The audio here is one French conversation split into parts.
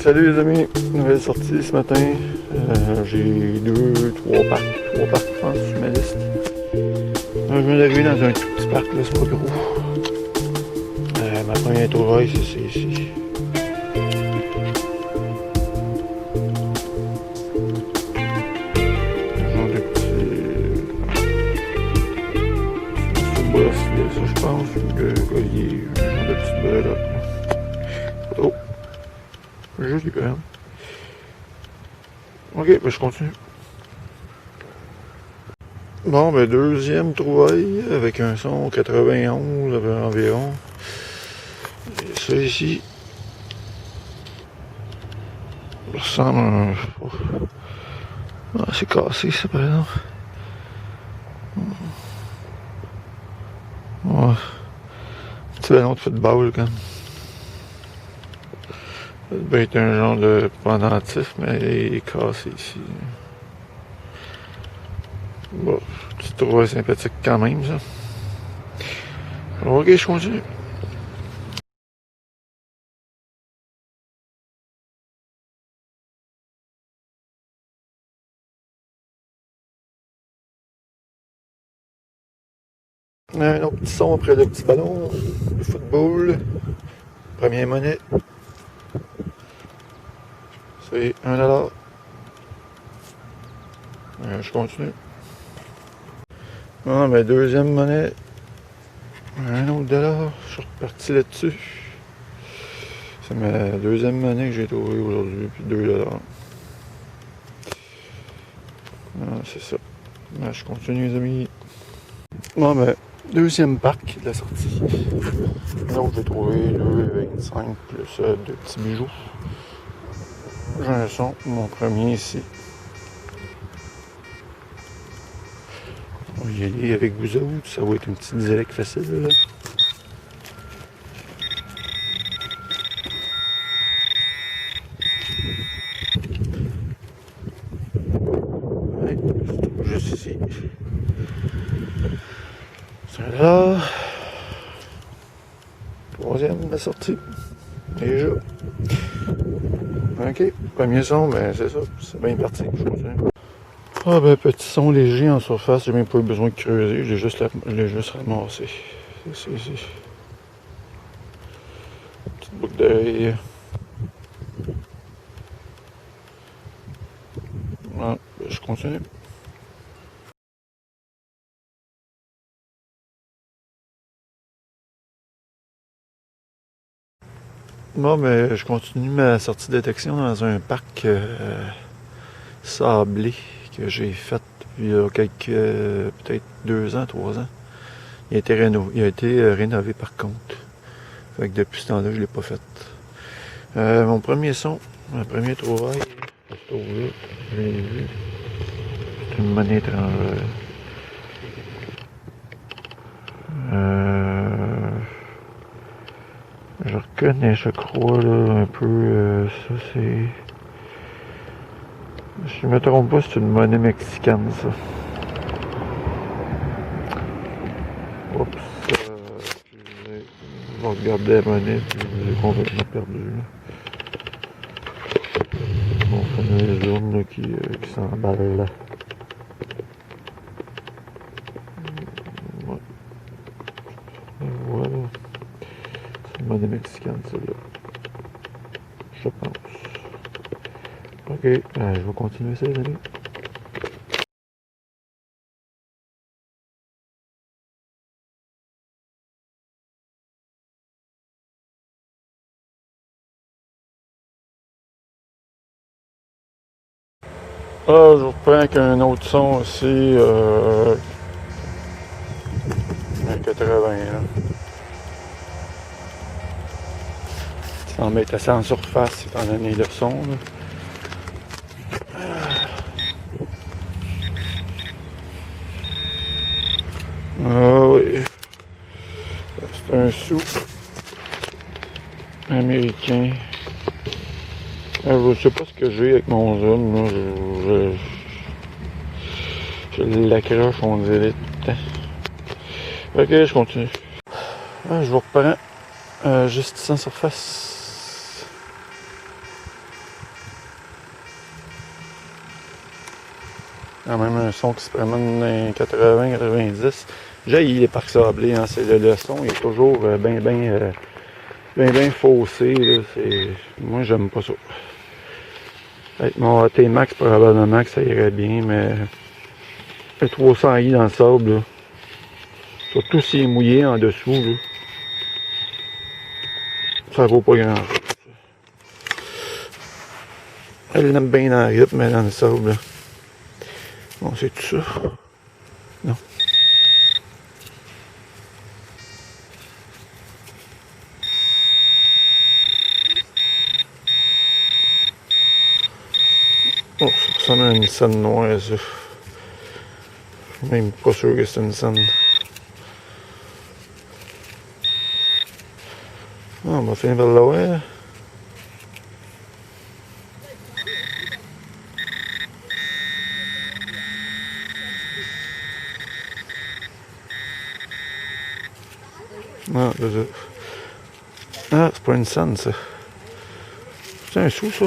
Salut les amis, nouvelle sortie ce matin. J'ai 3 parcs, je pense, sur ma liste. Je viens d'arriver dans un tout petit parc, là, c'est pas gros. Ma première trouvaille, c'est ici. Genre de petit sous-boss, ça je pense, le collier, genre de petite breloque. Oh! Joli quand même. Ok, ben je continue. Bon, ben deuxième trouvaille avec un son 91 environ. Et ça ici, ça ressemble à un... Ah, c'est cassé ça par exemple. Ouais. Petit ballon de football quand même. Ça devait être un genre de pendentif, mais il est cassé ici. Bon, petite trouvaille sympathique quand même ça. Alors, ok, je continue. Un autre petit son après le petit ballon, le football, première monnaie, c'est 1$. Je continue. Bon, ben deuxième monnaie, un autre dollar, je suis reparti là-dessus. C'est ma deuxième monnaie que j'ai trouvée aujourd'hui, puis 2$. Ah, c'est ça. Ben, je continue les amis. Bon, ben deuxième parc de la sortie. Donc j'ai trouvé 2,25 plus 2 petits bijoux. J'ai un son, mon premier ici. On va y aller avec vous autres, ça va être une petite dialecte facile là. Ouais, juste ici. C'est là. Troisième de la sortie. Déjà. Ok, premier son, ben c'est ça, c'est bien parti, je continue. Ah ben petit son léger en surface, j'ai même pas eu besoin de creuser, je l'ai juste ramassé. C'est ici. Petite boucle d'œil. Ah, ben, je continue. Bon ben je continue ma sortie de détection dans un parc sablé que j'ai fait il y a quelques peut-être 2 ans, 3 ans. Il a été rénové par contre. Fait que depuis ce temps-là, je l'ai pas fait. Mon premier son, ma première trouvaille, je l'ai vu. C'est une monnaie étrangère. Je reconnais, je crois, là, un peu, ça c'est... Si je me trompe pas, c'est une monnaie mexicaine, ça. Oups, je vais regarder la monnaie, puis j'ai complètement perdu, là. Bon, c'est une zone là, qui s'emballe, là. Ouais. Voilà. C'est une monnaie mexicaine, celle-là. Je pense. Ok, je vais continuer ça, les amis. Ah, je reprends avec un autre son aussi, un 80, là. Ça en met assez en surface, étant donné le son, là. Ah oui. C'est un sou américain. Je sais pas ce que j'ai avec mon zoom, là. Je l'accroche, on dirait. Ok, je continue. Ah, je vous reprends juste sans surface. Quand même un son qui se promène dans les 80-90. J'ai les parcs sablés, hein, c'est le son est toujours bien faussé. Là, moi j'aime pas ça. Avec mon AT-Max probablement que ça irait bien, mais le 300i dans le sable, là, surtout s'il est mouillé en dessous, là, ça vaut pas grand chose. Elle l'aime bien dans la rythme, mais dans le sable, là. Bon, c'est tout ça. Non. Oh, ça ressemble à une scène noire, ça. Même pas sûr que c'est une scène. Ah, on va finir vers là, ouais. Ah, ah, c'est pas une scène, ça. C'est un sou, ça.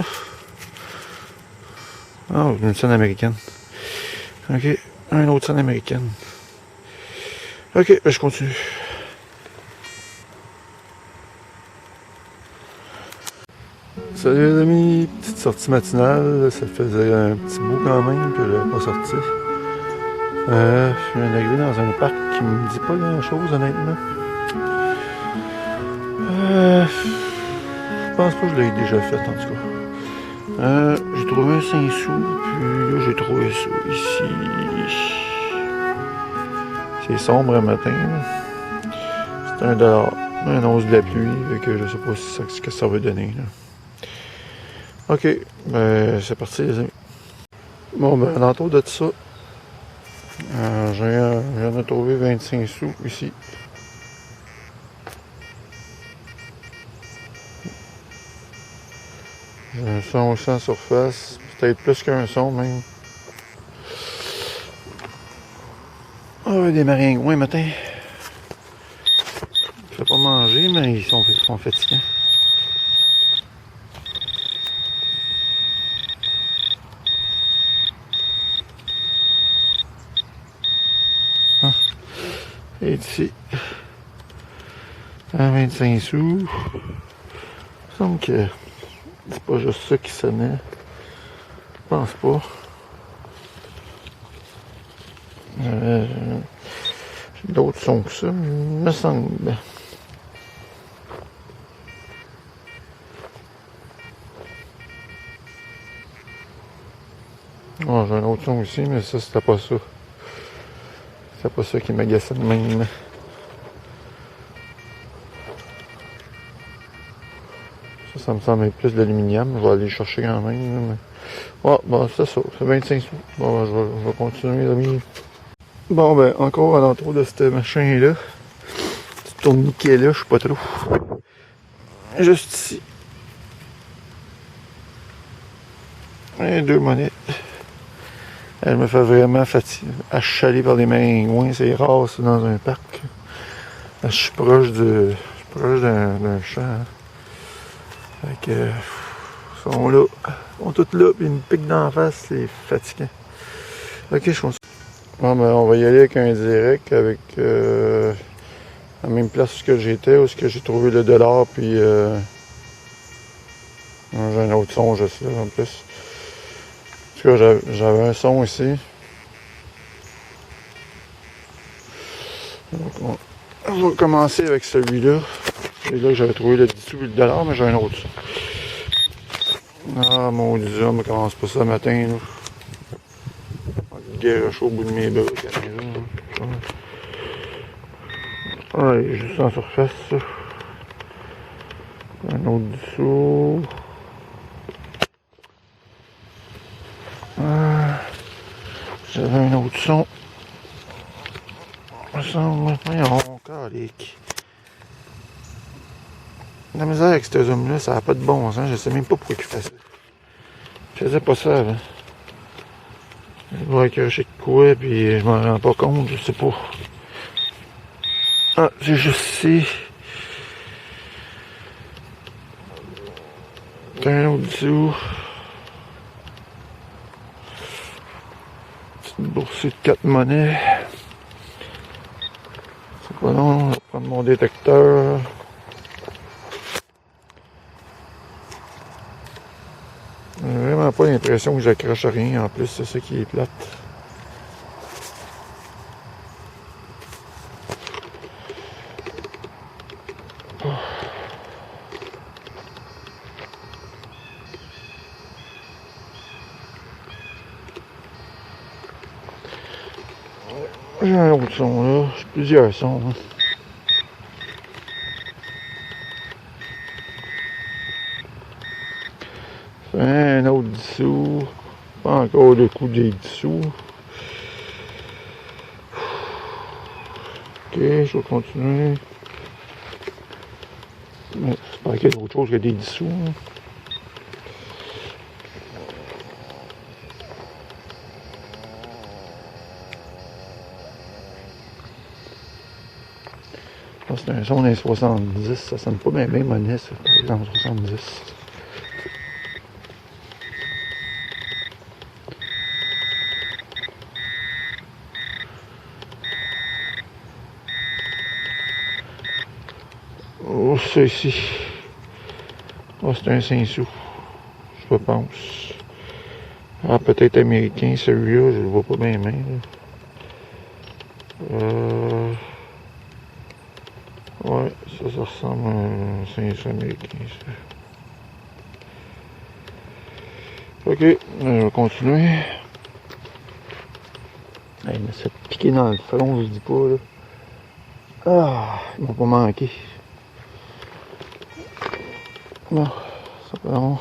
Ah, une scène américaine. Ok, une autre scène américaine. Ok, ben je continue. Salut les amis, petite sortie matinale, ça faisait un petit bout quand même que je n'avais pas sorti. Je viens d'arriver dans un parc qui me dit pas grand chose honnêtement. Je pense pas que je l'ai déjà fait en tout cas. J'ai trouvé un 5 sous, puis là j'ai trouvé ça ici. C'est sombre un matin. C'est $1. Un once de la pluie, fait que je sais pas ce que ça veut donner. Là. Ok, ben c'est parti les amis. Bon ben alentour de ça, j'en ai trouvé 25 sous ici. J'ai un son aussi en surface, peut-être plus qu'un son même. Ah, des maringouins matin. Je vais pas manger, mais ils sont fatigants. Ah. Et ici, à 25 sous. Il me semble que c'est pas juste ça qui sonnait. Je pense pas. D'autres sons que ça, me semble. Oh, j'ai un autre son aussi, mais ça, c'était pas ça. C'était pas ça qui m'agaçait de même. Ça me semble être plus de l'aluminium. Je vais aller le chercher quand même. Mais... oh, bon, c'est ça. C'est 25 sous. Bon, ben, je vais continuer, les amis. Bon, ben, encore à l'entour de ce machin-là. Ce tourniquet-là, je sais pas trop. Juste ici. Et 2 monettes. Elle me fait vraiment achaler par les maringouins. C'est rare, ça, dans un parc. Je suis proche d'un champ. Hein. Fait que, ils sont là. Ils sont tous là, puis ils me piquent d'en face. C'est fatigant. Ok, je continue. Bon, ben, on va y aller avec un direct, avec la même place que j'étais, où j'ai trouvé le dollar, puis j'ai un autre son juste là, en plus. En tout cas, j'avais un son ici. Donc, on va commencer avec celui-là. Celui-là que j'avais trouvé le 10 sous le dollar, mais j'ai un autre son. Ah, mon Dieu, on commence pas ça le matin, là. Guerre au bout de mes bras, ouais, juste en surface, ça. Un autre dessous. J'avais un autre son. Voyons, calique. La misère avec ce zoom-là, ça n'a pas de bon sens. Je sais même pas pourquoi il fait ça. Je faisais pas ça avant. Je dois accrocher de quoi, puis je m'en rends pas compte, je sais pas. Ah, c'est juste ici. T'as un autre dessous. Petite boursée de 4 monnaies. C'est pas long, je vais prendre mon détecteur. J'ai vraiment pas l'impression que j'accroche à rien en plus, c'est ça qui est plate. J'ai un autre son là, j'ai plusieurs sons. Hein. Un autre dissous. Pas encore le coup des dissous. Ok, je vais continuer. J'espère qu'il y a d'autres choses que des dissous. Hein. C'est un son des 70, ça sonne pas bien monnaie ça, par exemple 70. Oh, ça ici. Oh, c'est un 5 sous. Je pense. Ah, peut-être américain, celui-là, je le vois pas bien. Ouais, ça ressemble à un 5 sous américain, ça. Ok, je vais continuer. Hey, mais ça te piquer dans le front, je dis pas, là. Ah, ils m'ont pas manqué. Bon, ça fait long.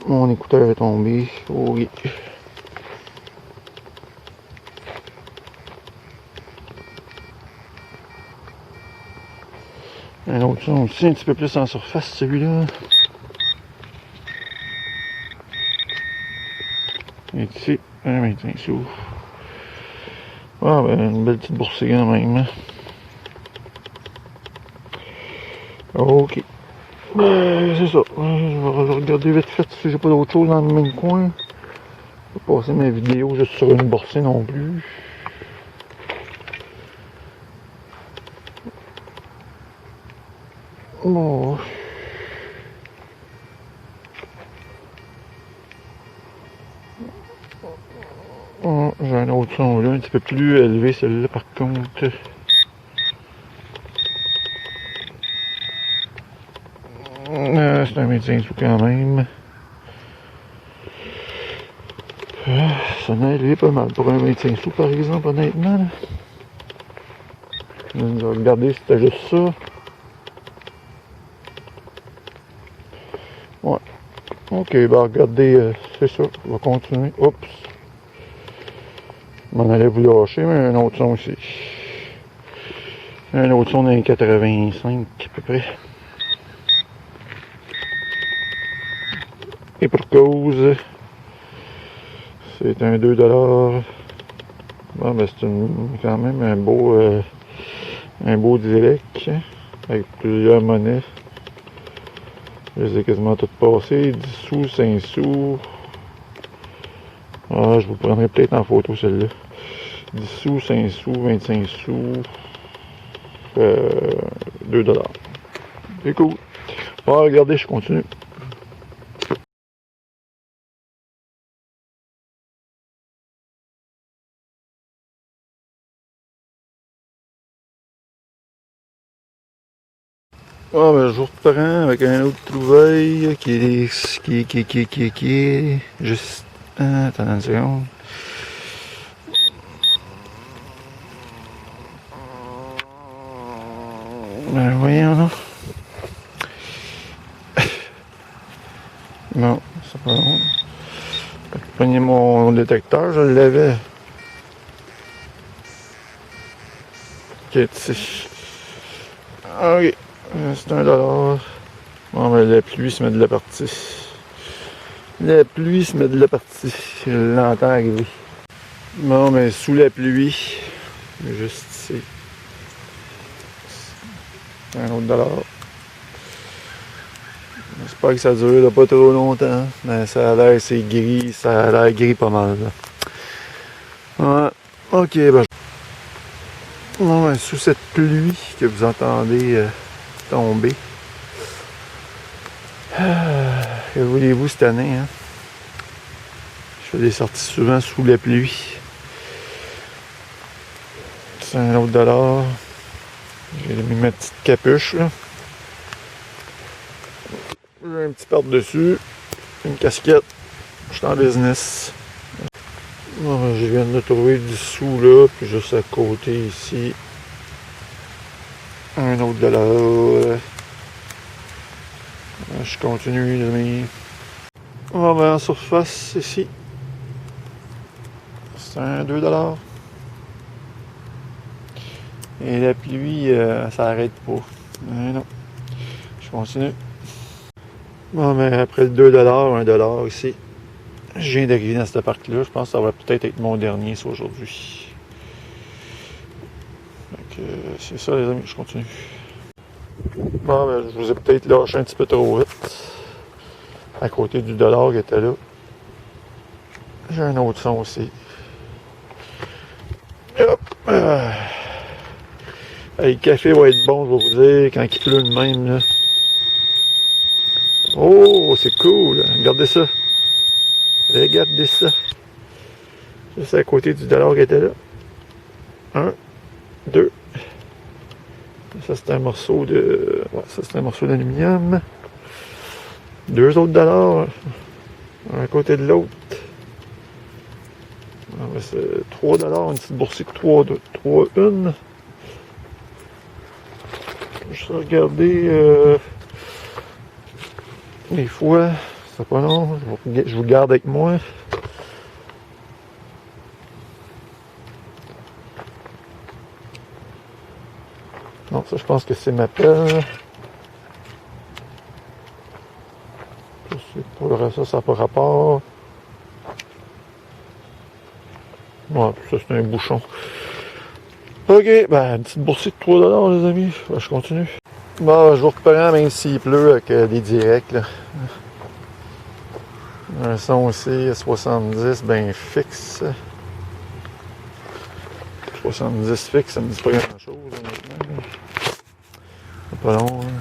Mon écouteur est tombé. Oh oui. Un autre son aussi, un petit peu plus en surface, celui-là. Et ici, un 25 sous. Ah ben, une belle petite boursée quand même. Ok. C'est ça. Je vais regarder vite fait si j'ai pas d'autre chose dans le même coin. Je vais pas passer mes vidéos juste sur une boursée non plus. Bon. Oh, j'ai un autre son là, un petit peu plus élevé celui-là par contre. C'est un 25 sous quand même. Ça en a élevé pas mal pour un 25 sous par exemple, honnêtement. Là. Je vais regarder si c'était juste ça. Ouais. Ok, bah regardez, c'est ça. On va continuer. Oups. Je m'en allais vous lâcher, mais un autre son aussi. Un autre son d'un 85 à peu près. Et pour cause, c'est un 2$. Bon, ben c'est quand même un beau direct avec plusieurs monnaies. Je les ai quasiment toutes passées. 10 sous, 5 sous. Ah, je vous prendrai peut-être en photo celle-là. 10 sous, 5 sous, 25 sous. 2$. C'est cool. Bon, regardez, je continue. Ah ben je vous reprends avec un autre trouvaille qui est juste. Attends une seconde. Ben voyons là. Non, c'est pas bon. Je prenais mon détecteur, je l'avais. Ok, ok. C'est $1. Bon ben la pluie se met de la partie. La pluie se met de la partie. Je l'entends arriver. Bon ben sous la pluie. Juste ici. Un autre $. J'espère que ça dure pas trop longtemps. Mais ça a l'air, c'est gris. Ça a l'air gris pas mal. Là. Ouais. Ok, ben. Non, ouais, sous cette pluie que vous entendez tomber. Que voulez-vous cette année, hein? Je fais des sorties souvent sous la pluie. C'est un autre dollar. J'ai mis ma petite capuche, là. J'ai un petit par-dessus. Une casquette. Je suis en business. Bon, je viens de trouver du sous là, puis juste à côté ici. Un autre dollar. Je continue, les amis. On va en surface ici. C'est un 2 $. Et la pluie, ça arrête pas. Mais non. Je continue. Bon, mais après le 2 $, 1 $ ici. Je viens d'arriver dans ce parc-là. Je pense que ça va peut-être être mon dernier, ça, aujourd'hui. Donc, c'est ça, les amis. Je continue. Bon, ben, je vous ai peut-être lâché un petit peu trop vite. À côté du dollar qui était là. J'ai un autre son aussi. Hop! Le café va être bon, je vais vous dire, quand il pleut de même. Là. Oh, c'est cool! Regardez ça! Regardez ça! Juste à côté du dollar qui était là. 1, 2. Ça, c'est un morceau de... Ouais, ça, c'est un morceau d'aluminium. 2 autres dollars. Un à côté de l'autre. C'est 3 $, une petite boursée de 3, 1. Je vais regarder les fois. C'est pas long. Je vous garde avec moi. Non, ça, je pense que c'est ma pelle. Pour le reste, ça n'a pas rapport. Ouais, ça, c'est un bouchon. Ok, ben, une petite boursée de 3 $, les amis. Ben, je continue. Bon, je vous reprends, même s'il pleut, avec des directs, là. Un son aussi à 70, ben fixe. 70 fixe, ça me dit pas grand-chose, honnêtement. C'est pas long, hein.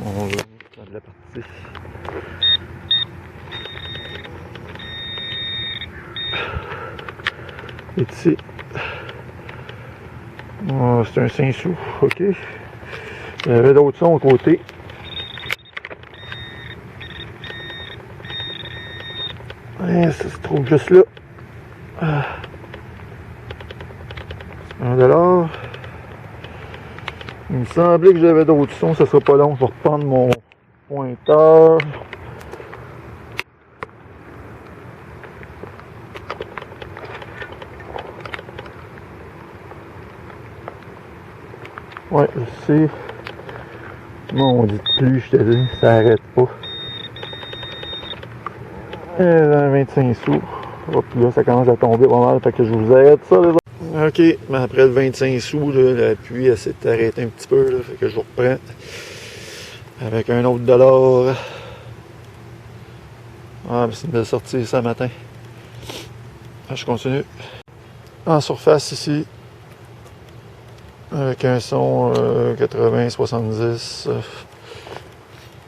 On va dans de la partie. Et ici. Oh, c'est un 5 sous, ok. Il y avait d'autres sons à côté. Et ça se trouve juste là. 1 $. Il me semblait que j'avais d'autres sons, ça sera pas long. Je vais reprendre mon pointeur. Ouais, je sais. Mon dit de pluie, je te dis, ça arrête pas. Et là, 25 sous. Oh, puis là, ça commence à tomber pas mal, fait que je vous arrête ça, les gars. Ok, mais après le 25 sous, là, la pluie, elle s'est arrêtée un petit peu, là, fait que je vous reprends. Avec un autre dollar. Ah, c'est une belle sortie ça matin. Je continue. En surface ici. Avec un son 80-70.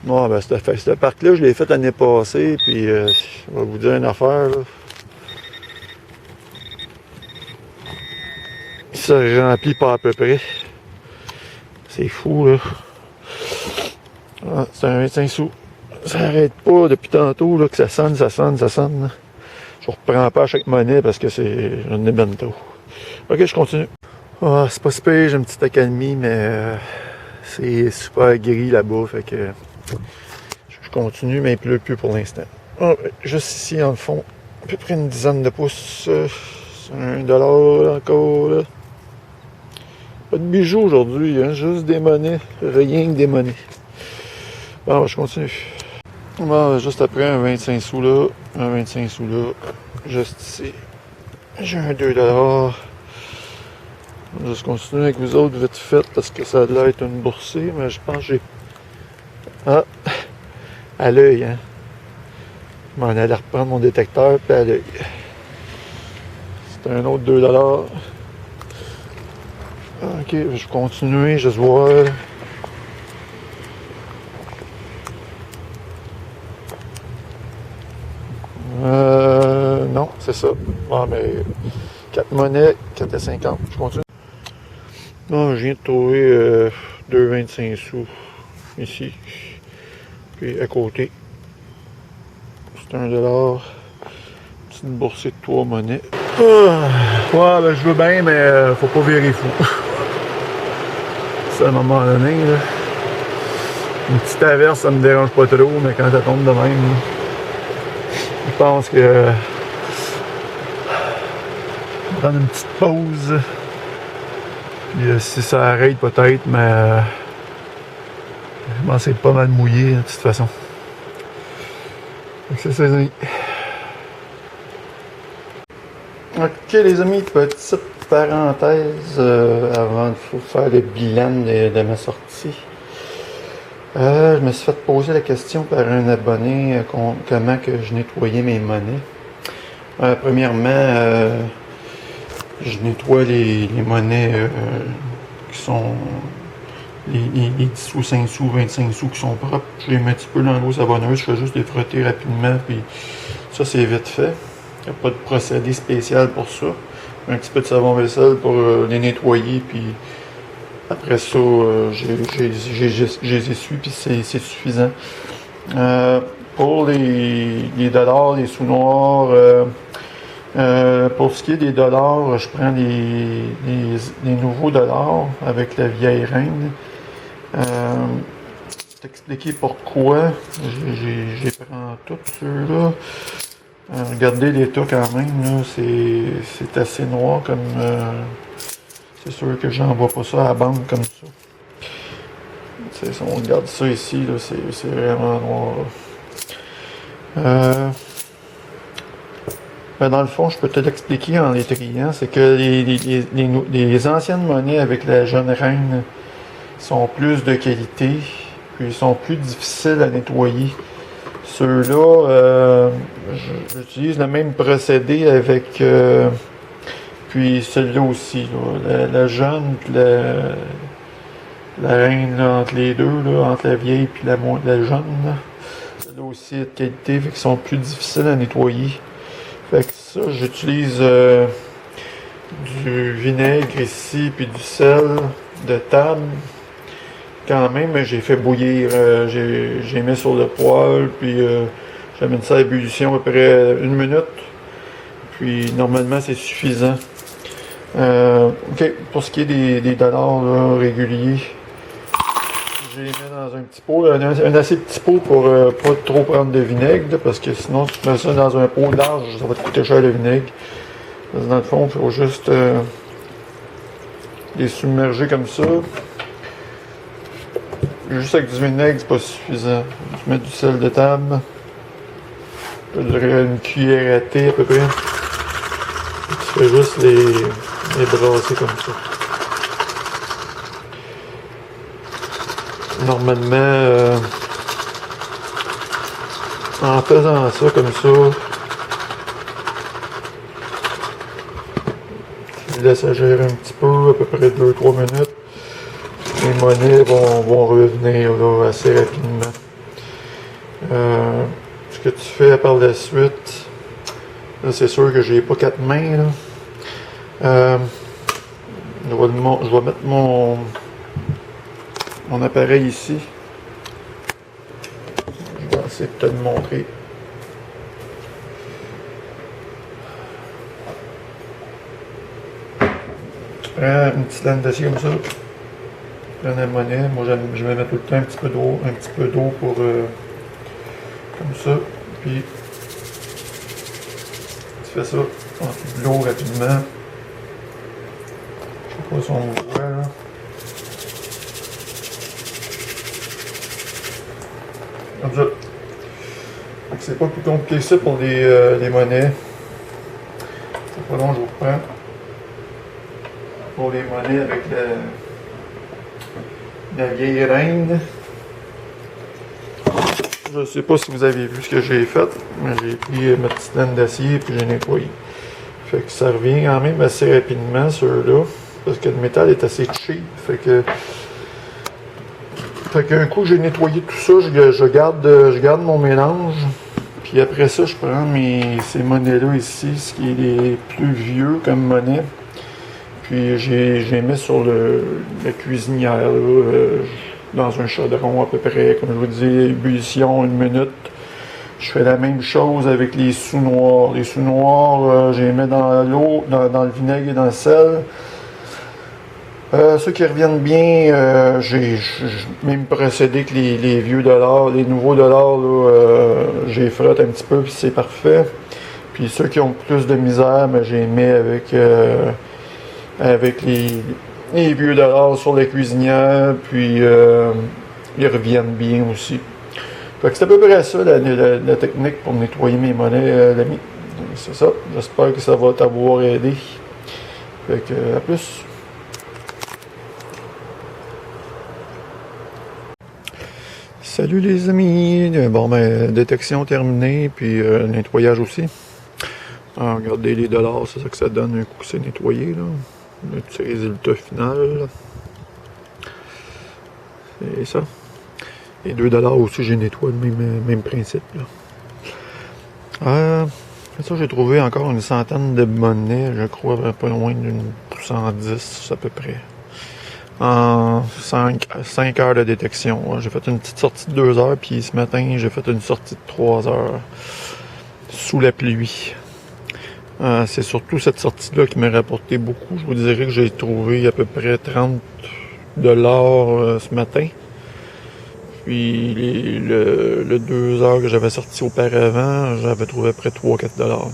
Bon, ben, ce parc-là, je l'ai fait l'année passée, puis je vais vous dire une affaire, là. Ça remplit pas à peu près. C'est fou, là. Ah, c'est un 25 sous. Ça arrête pas depuis tantôt, là, que ça sonne, ça sonne, ça sonne. Là. Je reprends pas à chaque monnaie parce que c'est... j'en ai bien trop. Ok, je continue. Ah, c'est pas super, j'ai une petite accalmie, mais c'est super gris là-bas, fait que je continue, mais il pleut plus pour l'instant. Ah, juste ici, en fond, à peu près une dizaine de pouces. C'est $1 là, encore, là. Pas de bijoux aujourd'hui, hein, juste des monnaies, rien que des monnaies. Bon, je continue. Bon, juste après, un 25 sous là, un 25 sous là, juste ici. J'ai un 2 $. Je vais juste continuer avec vous autres vite fait parce que ça a l'air être une boursée, mais je pense que j'ai... Ah! à l'œil, hein. Je m'en allais reprendre mon détecteur, puis à l'œil. C'est un autre 2$. Ok, je vais continuer, je vais voir. Non, c'est ça. Bon, mais 4 monnaies, 4,50. Je continue. Bon, je viens de trouver 2,25 sous ici. Puis à côté, c'est 1$. Petite boursée de 3 monnaies. Ouais, ben je veux bien, mais faut pas virer fou. C'est à un moment donné, là. Une petite averse, ça me dérange pas trop, mais quand ça tombe de même, là, je pense que prendre une petite pause. Puis si ça arrête peut-être, mais je pense que c'est pas mal mouillé de toute façon. Donc c'est ça les amis. Ok les amis, petite parenthèse avant de faire le bilan de ma sortie. Je me suis fait poser la question par un abonné comment que je nettoyais mes monnaies. Premièrement, je nettoie les monnaies qui sont les 10 sous, 5 sous, 25 sous qui sont propres. Je les mets un petit peu dans l'eau savonneuse, je fais juste les frotter rapidement, puis ça c'est vite fait. Il n'y a pas de procédé spécial pour ça. Un petit peu de savon vaisselle pour les nettoyer, puis après ça, je les essuie, puis c'est suffisant. Pour les dollars, les sous noirs, pour ce qui est des dollars, je prends les nouveaux dollars avec la vieille reine. T'expliquer pourquoi. J'ai prends tous ceux-là. Regardez l'état quand même, là, c'est assez noir comme... c'est sûr que j'envoie pas ça à la banque comme ça. Si on regarde ça ici, là, c'est vraiment noir. Ben dans le fond, je peux te l'expliquer en les triant, c'est que les anciennes monnaies avec la jeune reine sont plus de qualité, puis ils sont plus difficiles à nettoyer. Ceux-là, j'utilise le même procédé avec, puis celui-là aussi, là, la jeune puis la reine, là, entre les deux, là, entre la vieille puis la jeune, celle-là aussi est de qualité, fait qu'ils sont plus difficiles à nettoyer. Fait que ça, j'utilise du vinaigre ici, puis du sel de table. Quand même, j'ai fait bouillir, j'ai mis sur le poêle, puis j'amène ça à ébullition à peu près 1 minute. Puis normalement, c'est suffisant. Ok, pour ce qui est des dollars là, réguliers, je les mets dans un petit pot, un assez petit pot pour pas trop prendre de vinaigre, là, parce que sinon, si tu mets ça dans un pot large, ça va te coûter cher le vinaigre. Parce que dans le fond, il faut juste les submerger comme ça. Juste avec du vinaigre, c'est pas suffisant. Je mets du sel de table. Je dirais une cuillère à thé à peu près. Tu fais juste les brasser comme ça. Normalement, en faisant ça comme ça, tu laisses agir un petit peu, à peu près 2-3 minutes. Les monnaies vont revenir là, assez rapidement. Ce que tu fais par la suite, là c'est sûr que j'ai pas 4 mains. Là. Je vais mettre mon appareil ici. Je vais essayer de te le montrer. Tu prends une petite lame d'acier comme ça. Tu prends la monnaie. Moi je vais mettre tout le temps un petit peu d'eau pour comme ça. Puis tu fais ça en de l'eau rapidement. Je sais pas si on voit là. Comme ça. Donc c'est pas plus compliqué que ça pour les monnaies. C'est pas long, je vous reprends. Pour les monnaies avec la vieille reine. Je sais pas si vous avez vu ce que j'ai fait, mais j'ai pris ma petite laine d'acier et puis j'ai nettoyé. Fait que ça revient quand même assez rapidement, ceux-là, parce que le métal est assez cheap. Fait qu'un coup j'ai nettoyé tout ça, je garde mon mélange. Puis après ça, je prends ces monnaies-là ici, ce qui est les plus vieux comme monnaie. Puis je les mets sur la cuisinière, là, dans un chaudron à peu près, comme je vous dis, ébullition 1 minute. Je fais la même chose avec les sous noirs. Les sous noirs, je les mets dans l'eau, dans le vinaigre et dans le sel. Ceux qui reviennent bien, j'ai même procédé que les vieux dollars, les nouveaux dollars, j'ai frotte un petit peu puis c'est parfait. Puis ceux qui ont plus de misère, ben, j'ai mis avec les vieux dollars sur la cuisinière, puis ils reviennent bien aussi. Fait que c'est à peu près ça la technique pour nettoyer mes monnaies, l'ami. C'est ça. J'espère que ça va t'avoir aidé. Fait que à plus. Salut les amis! Bon ben, détection terminée, puis nettoyage aussi. Alors, regardez les dollars, c'est ça que ça donne un coup que c'est nettoyé, là. Le petit résultat final. C'est ça. Et 2$ aussi, j'ai nettoyé le même principe, là. Ça, j'ai trouvé encore une centaine de monnaies, je crois, pas loin d'une 110 à peu près. En 5 heures de détection. J'ai fait une petite sortie de 2 heures, puis ce matin, j'ai fait une sortie de 3 heures sous la pluie. C'est surtout cette sortie-là qui m'a rapporté beaucoup. Je vous dirais que j'ai trouvé à peu près 30$ ce matin. Puis le 2 heures que j'avais sorti auparavant, j'avais trouvé à peu près 3-4$.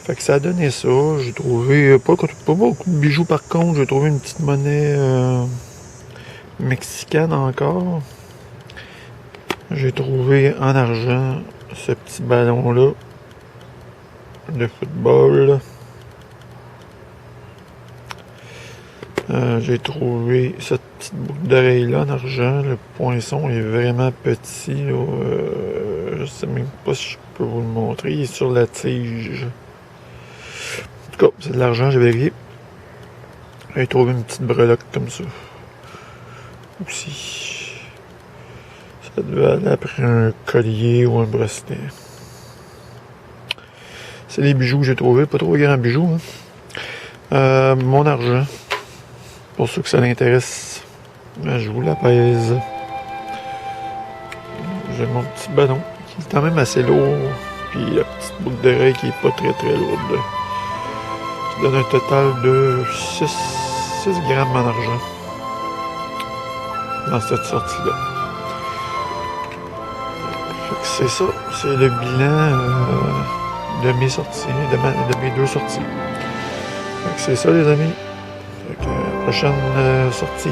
Fait que ça a donné ça. J'ai trouvé pas beaucoup de bijoux par contre. J'ai trouvé une petite monnaie mexicaine encore. J'ai trouvé en argent ce petit ballon-là de football. J'ai trouvé cette petite boucle d'oreille-là en argent. Le poinçon est vraiment petit. Je sais même pas si je peux vous le montrer. Il est sur la tige. En tout cas, c'est de l'argent, j'ai vérifié. J'ai trouvé une petite breloque comme ça. Aussi. Ça devait aller après un collier ou un bracelet. C'est les bijoux que j'ai trouvés. Pas trop grands bijoux. Hein. Mon argent. Pour ceux que ça l'intéresse, je vous la pèse. J'ai mon petit ballon qui est quand même assez lourd. Puis la petite boucle d'oreille qui est pas très lourde. Qui donne un total de 6 grammes en argent. Dans cette sortie-là. C'est ça. C'est le bilan de mes sorties. De mes 2 sorties. C'est ça les amis. Prochaine sortie.